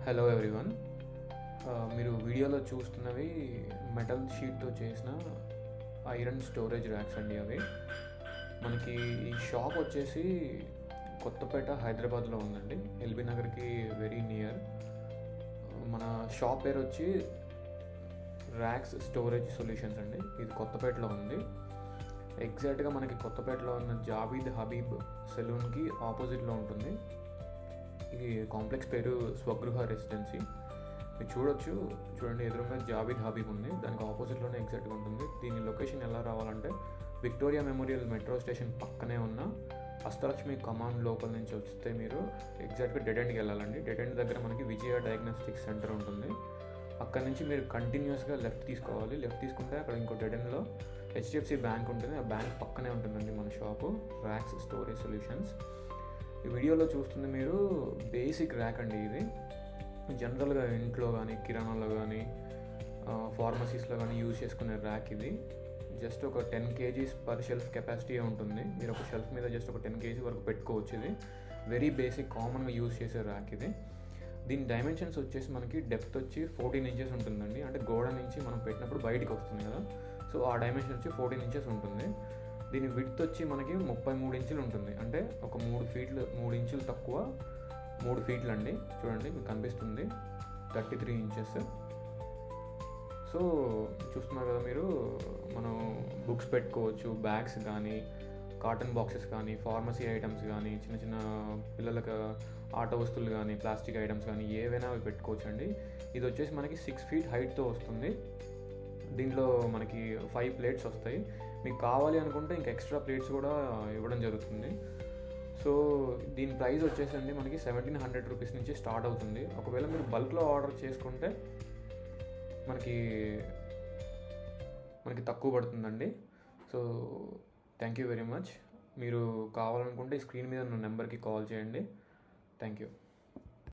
Hello everyone. మీరు వీడియోలో చూస్తున్నవి metal షీట్తో చేసిన ఐరన్ స్టోరేజ్ ర్యాక్స్ అండి. అవి మనకి ఈ షాప్ వచ్చేసి కొత్తపేట హైదరాబాద్లో ఉందండి, ఎల్బీ నగర్కి వెరీ నియర్. మన షాప్ పేరు వచ్చి ర్యాక్స్ స్టోరేజ్ సొల్యూషన్స్ అండి. ఇది కొత్తపేటలో ఉంది. ఎగ్జాక్ట్గా మనకి కొత్తపేటలో ఉన్న జావీద్ హబీబ్ సెలూన్కి ఆపోజిట్లో ఉంటుంది. ఇది కాంప్లెక్స్ పేరు స్వగృహ రెసిడెన్సీ. మీరు చూడండి, ఎదురుగా జావీద్ హబీబ్ ఉంది, దానికి ఆపోజిట్లోనే ఎగ్జాక్ట్గా ఉంటుంది. దీని లొకేషన్ ఎలా రావాలంటే విక్టోరియా మెమోరియల్ మెట్రో స్టేషన్ పక్కనే ఉన్న అష్టలక్ష్మి కమాండ్ లోపల నుంచి వస్తే మీరు ఎగ్జాక్ట్గా డెడ్ ఎండ్కి వెళ్ళాలండి. డెడ్ ఎండ్ దగ్గర మనకి విజయ డయాగ్నోస్టిక్స్ సెంటర్ ఉంటుంది. అక్కడ నుంచి మీరు కంటిన్యూస్గా లెఫ్ట్ తీసుకోవాలి. లెఫ్ట్ తీసుకుంటే అక్కడ ఇంకో డెడ్ ఎండ్లో హెచ్డిఎఫ్సి బ్యాంక్ ఉంటుంది. ఆ బ్యాంక్ పక్కనే ఉంటుందండి మన షాపు, ర్యాక్స్ స్టోరేజ్ సొల్యూషన్స్. ఈ వీడియోలో చూస్తుంది మీరు బేసిక్ ర్యాక్ అండి. ఇది జనరల్గా ఇంట్లో కానీ, కిరాణాలో కానీ, ఫార్మసీస్లో కానీ యూజ్ చేసుకునే ర్యాక్. ఇది జస్ట్ ఒక 10 kgs పర్ షెల్ఫ్ కెపాసిటీ ఉంటుంది. మీరు ఒక షెల్ఫ్ మీద జస్ట్ ఒక 10 kg వరకు పెట్టుకోవచ్చు. ఇది వెరీ బేసిక్, కామన్గా యూజ్ చేసే ర్యాక్ ఇది. దీని డైమెన్షన్స్ వచ్చేసి మనకి డెప్త్ వచ్చి 14 inches ఉంటుందండి. అంటే గోడ నుంచి మనం పెట్టినప్పుడు బయటికి వస్తుంది కదా, సో ఆ డైమెన్షన్ వచ్చి 14 inches ఉంటుంది. దీని విడ్త్ వచ్చి మనకి 33 ఇంచులు ఉంటుంది. అంటే ఒక 3 ఇంచులు తక్కువ 3 ఫీట్లు అండి. చూడండి, మీకు కనిపిస్తుంది 33 inches. సో చూస్తున్నారు కదా మీరు, మనం బుక్స్ పెట్టుకోవచ్చు, బ్యాగ్స్ కానీ, కాటన్ బాక్సెస్ కానీ, ఫార్మసీ ఐటమ్స్ కానీ, చిన్న చిన్న పిల్లలకు ఆట వస్తువులు కానీ, ప్లాస్టిక్ ఐటమ్స్ కానీ ఏవైనా అవి పెట్టుకోవచ్చు అండి. ఇది వచ్చేసి మనకి 6 feet హైట్తో వస్తుంది. దీంట్లో మనకి 5 plates వస్తాయి. మీకు కావాలి అనుకుంటే ఇంకా ఎక్స్ట్రా ప్లేట్స్ కూడా ఇవ్వడం జరుగుతుంది. సో దీని ప్రైస్ వచ్చేసండి మనకి 1700 rupees నుంచి స్టార్ట్ అవుతుంది. ఒకవేళ మీరు బల్క్లో ఆర్డర్ చేసుకుంటే మనకి తక్కువ పడుతుందండి. So thank you very much. మీరు కావాలనుకుంటే స్క్రీన్ మీద ఉన్న నెంబర్కి కాల్ చేయండి. Thank you.